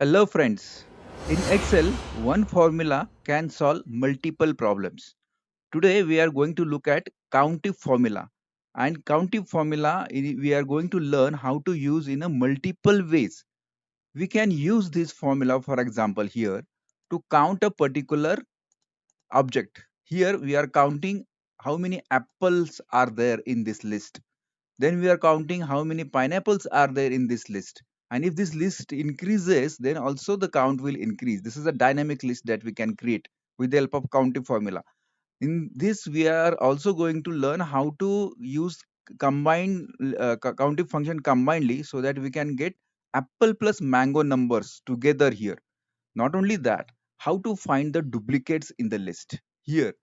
Hello friends. In Excel, one formula can solve multiple problems. Today we are going to look at COUNTIF formula. And COUNTIF formula we are going to learn how to use in a multiple ways. We can use this formula, for example, here to count a particular object. Here we are counting how many apples are there in this list. Then we are counting how many pineapples are there in this list. And if this list increases, then also the count will increase. This is a dynamic list that we can create with the help of counting formula. In this, we are also going to learn how to use combine counting function combinedly so that we can get apple plus mango numbers together here. Not only that, how to find the duplicates in the list. Here,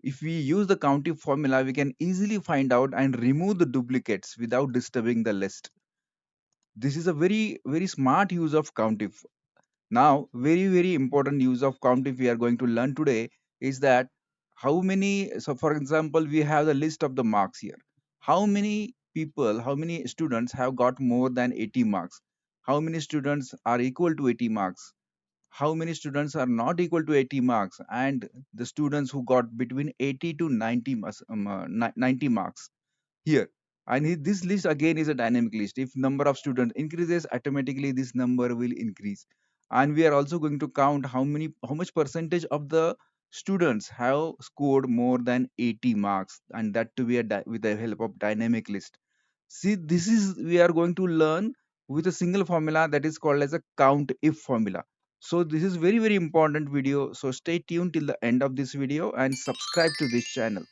if we use the COUNTIF formula, we can easily find out and remove the duplicates without disturbing the list. This is a very smart use of COUNTIF. Now, very important use of COUNTIF we are going to learn today is that how many, so for example, we have the list of the marks here. How many people, how many students have got more than 80 marks? How many students are equal to 80 marks? How many students are not equal to 80 marks, and the students who got between 80 to 90 90 marks here. And this list again is a dynamic list. If number of students increases, automatically this number will increase. And we are also going to count how much percentage of the students have scored more than 80 marks, and that to be with the help of dynamic list. See, this is we are going to learn with a single formula that is called as a count if formula. So this is very important video. So stay tuned till the end of this video and subscribe to this channel.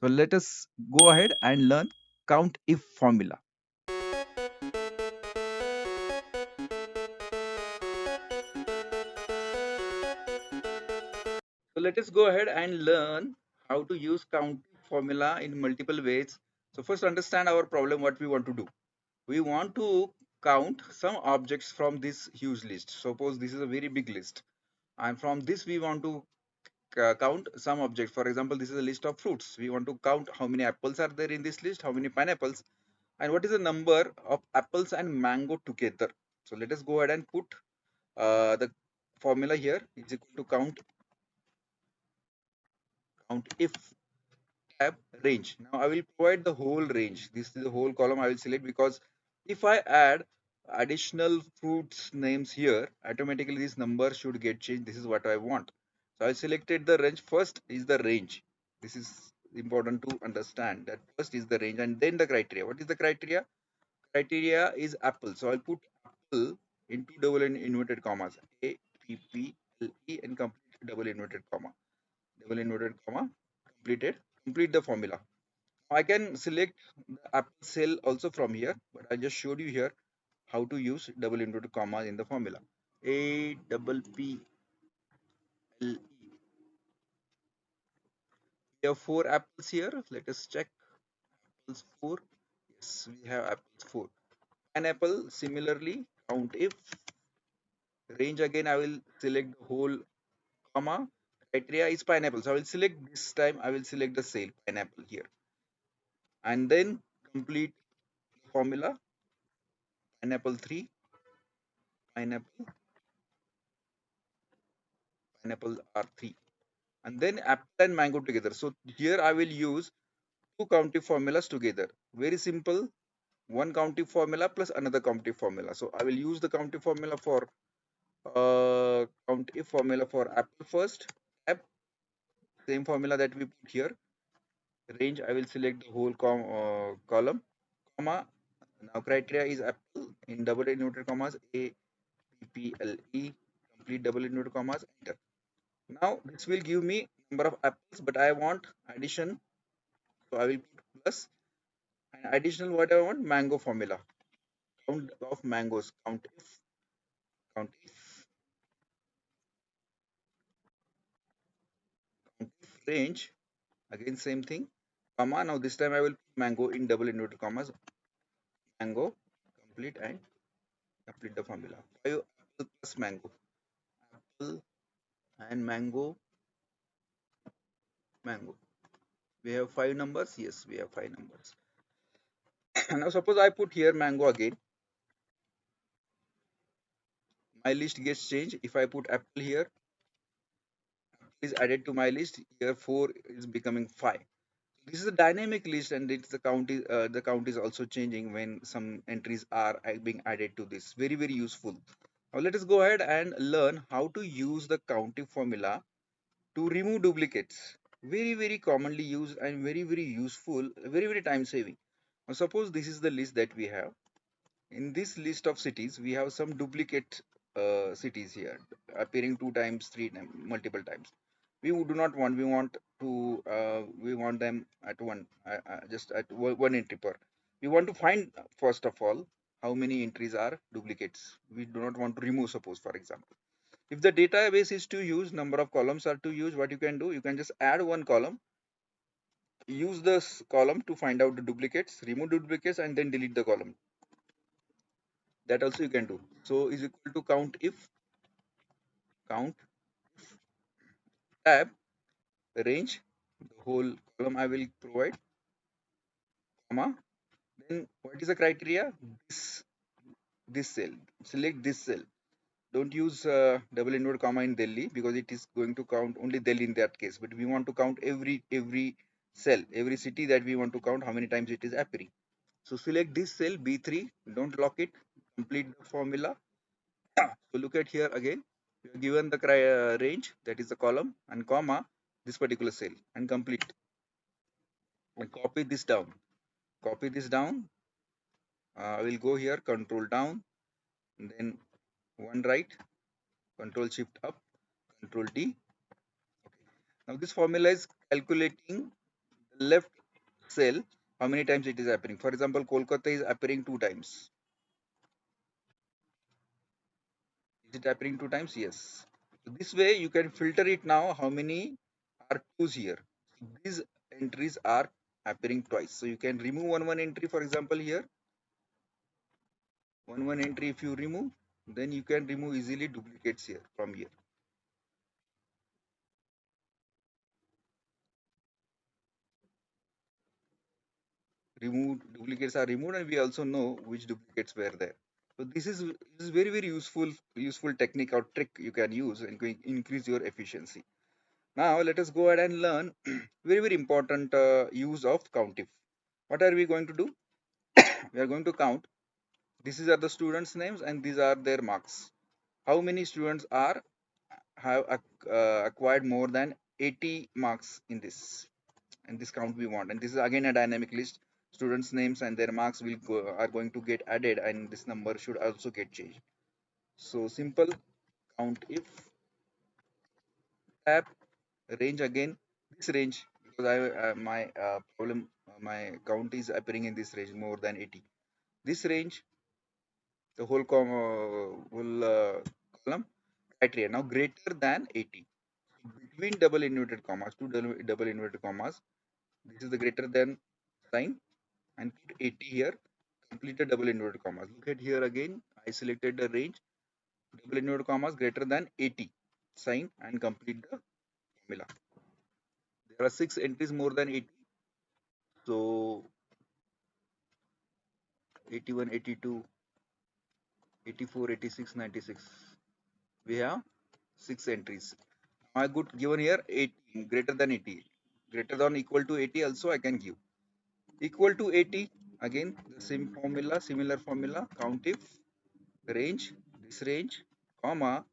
So let us go ahead and learn count if formula. So let us go ahead and learn how to use count if formula in multiple ways. So first understand our problem, what we want to do. We want to count some objects from this huge list. Suppose this is a very big list, and from this we want to count some objects. For example, this is a list of fruits. We want to count how many apples are there in this list, how many pineapples, and what is the number of apples and mango together. So let us go ahead and put the formula here is equal to count if tab range. Now I will provide the whole range. This is the whole column I will select, because if I add additional fruits names here, automatically this number should get changed. This is what I want. So I selected the range. First is the range. This is important to understand, that first is the range and then the criteria. What is the criteria? Criteria is apple. So I'll put apple into double and inverted commas. APPLE and complete double inverted comma. Double inverted comma. Completed. Complete the formula. I can select the apple cell also from here, but I just showed you here how to use double inverted commas in the formula. APPLE. We have four apples here. Let us check. Apples four. Yes, we have apples four. Pineapple similarly. Count if range, again I will select the whole comma. Criteria is pineapple, so I will select, this time I will select the cell pineapple here, and then complete the formula. Pineapple 3, pineapple, pineapple are 3, and then apple and mango together. So here I will use two countif formulas together. Very simple. One countif formula plus another countif formula. So I will use the countif formula for countif formula for apple first. Tab, same formula that we put here. Range, I will select the whole column, comma. Now criteria is apple in double inverted commas. APPLE, complete double inverted commas, enter. Now this will give me number of apples, but I want addition, so I will put plus, and additional what I want, mango formula. Count of mangoes. Count if range, again same thing, comma. Now this time I will put mango in double inverted commas. Mango, complete, and complete the formula. 5 apple plus mango. Apple and mango. We have 5 numbers. Yes, we have 5 numbers. Now suppose I put here mango again. my list gets changed. If I put apple here, is added to my list. Here 4 is becoming 5. This is a dynamic list, and it's the count is also changing when some entries are being added to this. Very very useful. Now let us go ahead and learn how to use the counting formula to remove duplicates. Very very commonly used and very very useful, very very time saving. Now suppose this is the list that we have. In this list of cities, we have some duplicate cities here appearing 2 times, 3 times, multiple times. We do not want. We want them at just at one entry per. We want to find first of all how many entries are duplicates. We do not want to remove. Suppose, for example, if the database is to use, number of columns are to use. What you can do, you can just add one column, use this column to find out the duplicates, remove duplicates, and then delete the column. That also you can do. So is equal to count tab range, the whole column I will provide, comma. Then what is the criteria? This cell. Select this cell. Don't use double inverted comma in Delhi, because it is going to count only Delhi in that case. But we want to count every cell, every city that we want to count, how many times it is appearing. So select this cell B3. Don't lock it. Complete the formula. So look at here again. You are given the range, that is the column, and comma this particular cell, and complete. And copy this down. Copy this down. I will go here, control down, and then one right, control shift up, control D. Now this formula is calculating the left cell, how many times it is appearing. For example, Kolkata is appearing 2 times. Is it appearing 2 times? Yes. So this way you can filter it now. How many are twos here? So these entries are appearing twice. So you can remove one entry. For example, here one entry. If you remove, then you can remove easily duplicates here from here. Removed duplicates are removed, and we also know which duplicates were there. So this is very very useful technique or trick you can use and increase your efficiency. Now let us go ahead and learn very very important use of COUNTIF. What are we going to do? We are going to count. These are the students' names and these are their marks. How many students are have acquired more than 80 marks in this? And this count we want. And this is again a dynamic list. Students' names and their marks are going to get added, and this number should also get changed. So simple count if tab range again, this range, because I my problem my count is appearing in this range more than 80. This range, the whole column criteria now greater than 80. Between double inverted commas, double inverted commas, this is the greater than sign, and put 80 here. Complete the double inverted commas. Look at here again. I selected the range, double inverted commas greater than 80 sign, and complete the formula. There are 6 entries more than 80. So 81, 82, 84, 86, 96. We have 6 entries. I could given here 80 greater than 80. Greater than equal to 80 also I can give. Equal to 80, again the same formula, similar formula. Count if range, this range, comma,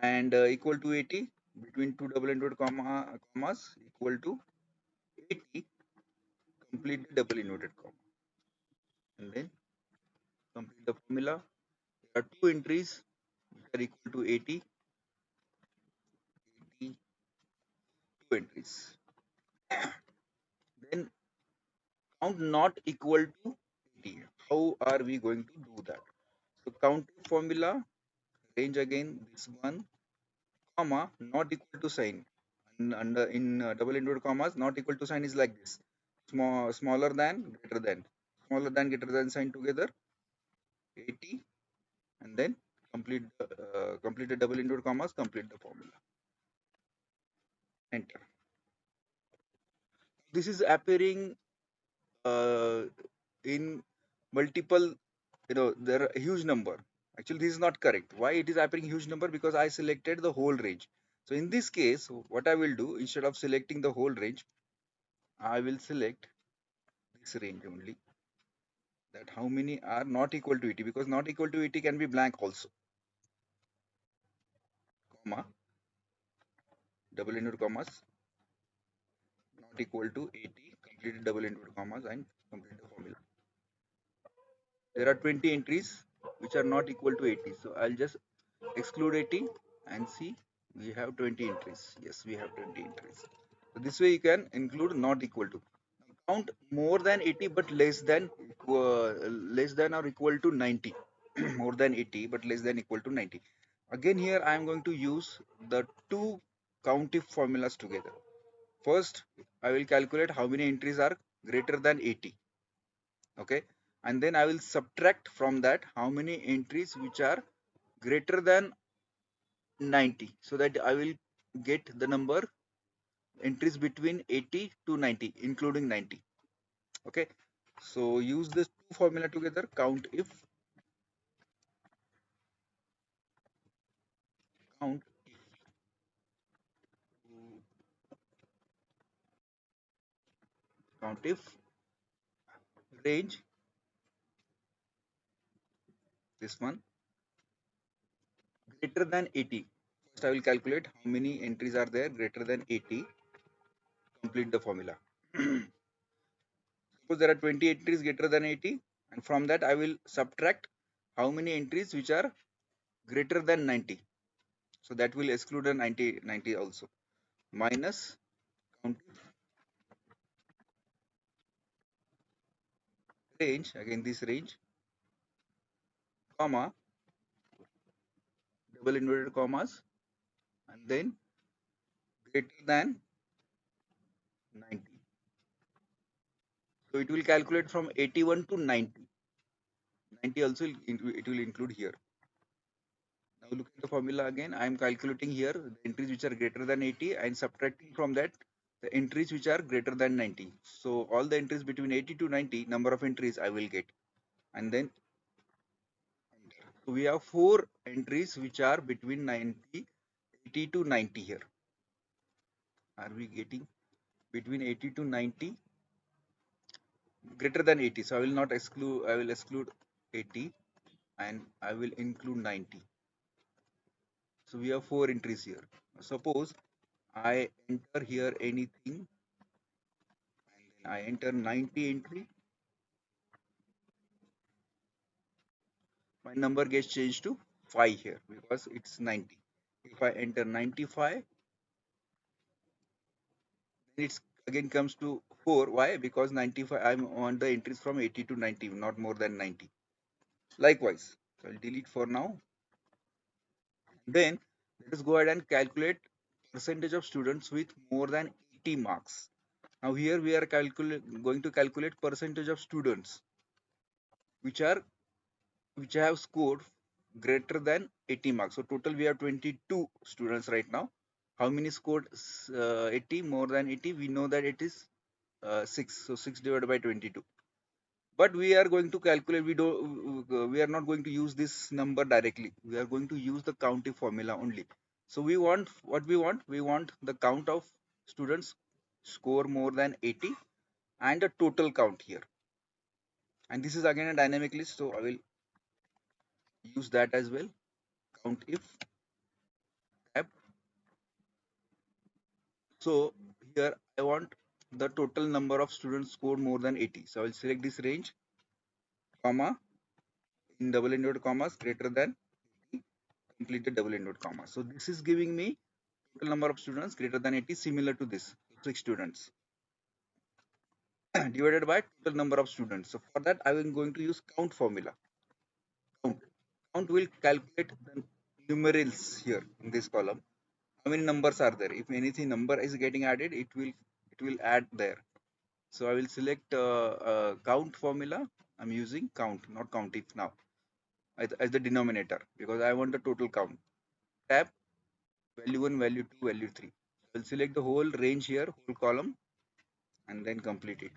and equal to 80, between two double inverted commas, equal to 80. Complete the double inverted comma, and then complete the formula. There are 2 entries which are equal to 80, 80, 2 entries. Then count not equal to 80. How are we going to do that? So count formula, range again, this one, comma, not equal to sign. And under in double inverted commas, not equal to sign is like this: smaller than, greater than, smaller than, greater than sign together, 80, and then complete the double inverted commas, complete the formula. Enter. This is appearing in multiple. There are a huge number. Actually, this is not correct. Why it is appearing huge number? Because I selected the whole range. So in this case, what I will do, instead of selecting the whole range, I will select this range only, that how many are not equal to 80, because not equal to 80 can be blank also, comma, double inverted commas, not equal to 80, complete double inverted commas and complete the formula. There are 20 entries which are not equal to 80. So I'll just exclude 80 and see we have 20 entries. Yes, we have 20 entries. So this way you can include not equal to. Count more than 80 but less than or equal to 90. More than 80 but less than equal to 90. Again here I am going to use the two COUNTIF formulas together. First, I will calculate how many entries are greater than 80. Okay, and then I will subtract from that how many entries which are greater than 90, so that I will get the number entries between 80 to 90 including 90. Okay, so use this two formula together. Count count if range, this one, greater than 80. First I will calculate how many entries are there greater than 80, complete the formula. Suppose there are 20 entries greater than 80, and from that I will subtract how many entries which are greater than 90. So that will exclude a 90 also. Minus count range, again this range, comma, double inverted commas, and then greater than 90. So it will calculate from 81 to 90. 90 also it will include here. Now look at the formula again. I am calculating here the entries which are greater than 80 and subtracting from that the entries which are greater than 90. So all the entries between 80 to 90, number of entries I will get. And then so we have four entries which are between 80 to 90 here. Are we getting between 80 to 90, greater than 80? So I will not exclude, I will exclude 80 and I will include 90. So we have four entries here. Suppose I enter here anything, and then I enter 90 entry, my number gets changed to 5 here because it's 90. If I enter 95, then it's again comes to 4. Why? Because 95, I'm on the entries from 80 to 90, not more than 90. Likewise, so I'll delete for now. Then let us go ahead and calculate percentage of students with more than 80 marks. Now here we are going to calculate percentage of students which are which have scored greater than 80 marks. So total we have 22 students right now. How many scored 80, more than 80? We know that it is 6. So 6 divided by 22. But we are going to calculate, we are not going to use this number directly. We are going to use the counting formula only. So we want what we want the count of students score more than 80 and a total count here, and this is again a dynamic list, so I will use that as well. Count if tab. So here I want the total number of students scored more than 80, so I will select this range, comma, in double inverted commas, greater than 80, complete the double inverted comma. So this is giving me total number of students greater than 80, similar to this 6 students, divided by total number of students. So for that I am going to use count formula. Count will calculate the numerals here in this column. How many numbers are there? If anything number is getting added, it will add there. So I will select count formula. I'm using count, not count if now, as the denominator, because I want the total count. Tab, value 1, value 2, value 3. I will select the whole range here, whole column, and then complete it.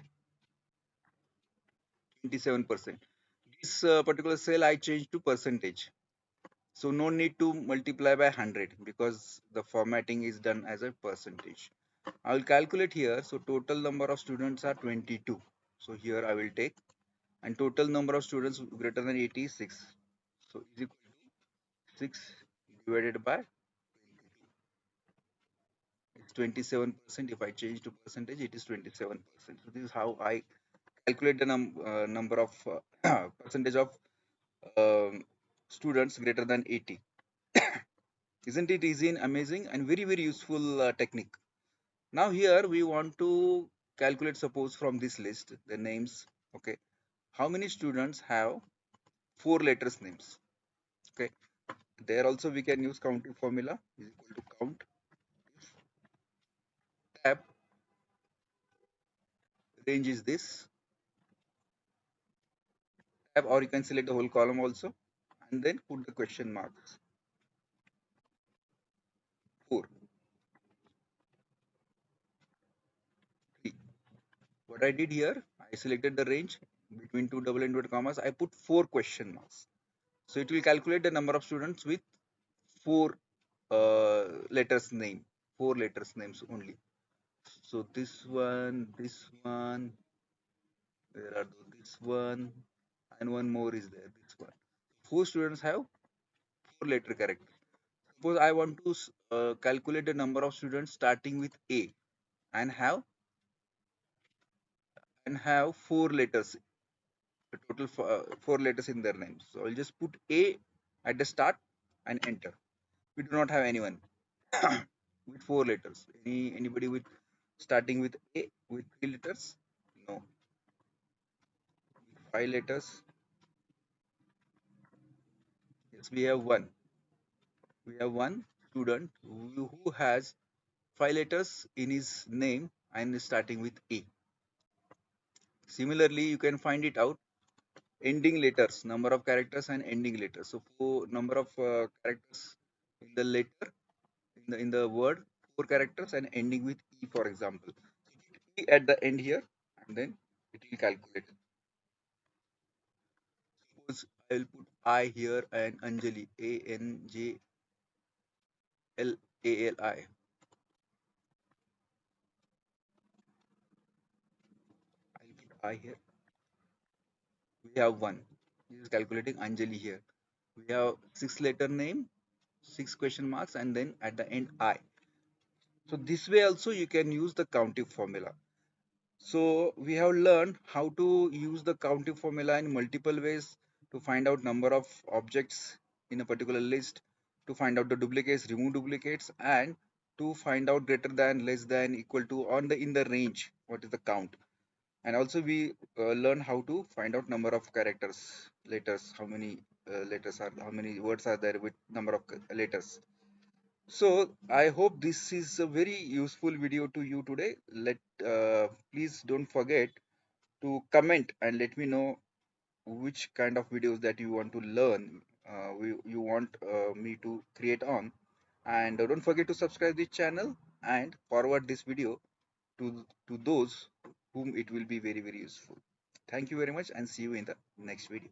27%. This particular cell I changed to percentage. So no need to multiply by 100 because the formatting is done as a percentage. I will calculate here. So total number of students are 22. So here I will take, and total number of students greater than 80 is 6. So is equal to 6 divided by, it's 27%. If I change to percentage, it is 27%. So this is how I calculate the number of percentage of um, students greater than 80. Isn't it easy and amazing and very very useful technique? Now here we want to calculate, suppose from this list the names. Okay, how many students have four letters names? Okay, there also we can use counting formula is equal to count tab, range is this tab, or you can select the whole column also, and then put the question marks 4 3. What I did here, I selected the range between two double inverted commas, I put 4 question marks. So it will calculate the number of students with 4 letters name, 4 letters names only. So this one, there are this one, and one more is there, this one. 4 students have 4 letter character. Suppose I want to calculate the number of students starting with A and have 4 letters, the total 4 letters in their names. So I'll just put A at the start and enter. We do not have anyone with 4 letters. Anybody with starting with A with 3 letters? No. 5 letters? Yes, we have one. We have one student who has 5 letters in his name and is starting with A. Similarly, you can find it out. Ending letters, number of characters and ending letters. So for number of characters in the letter, in the word, 4 characters and ending with E, for example. E at the end here, and then it will calculate. Suppose I'll put I here and Anjali, Anjali. I'll put I here. We have one. This is calculating Anjali here. We have 6 letter name, 6 question marks, and then at the end I. So this way also you can use the counting formula. So we have learned how to use the counting formula in multiple ways to find out number of objects in a particular list, to find out the duplicates, remove duplicates, and to find out greater than, less than, equal to, on the in the range, what is the count. And also we learn how to find out number of characters, letters, how many letters are, how many words are there with number of letters. So I hope this is a very useful video to you today. Please don't forget to comment and let me know which kind of videos that you want to learn, you want me to create on. And don't forget to subscribe this channel and forward this video to those whom it will be very very useful. Thank you very much and see you in the next video.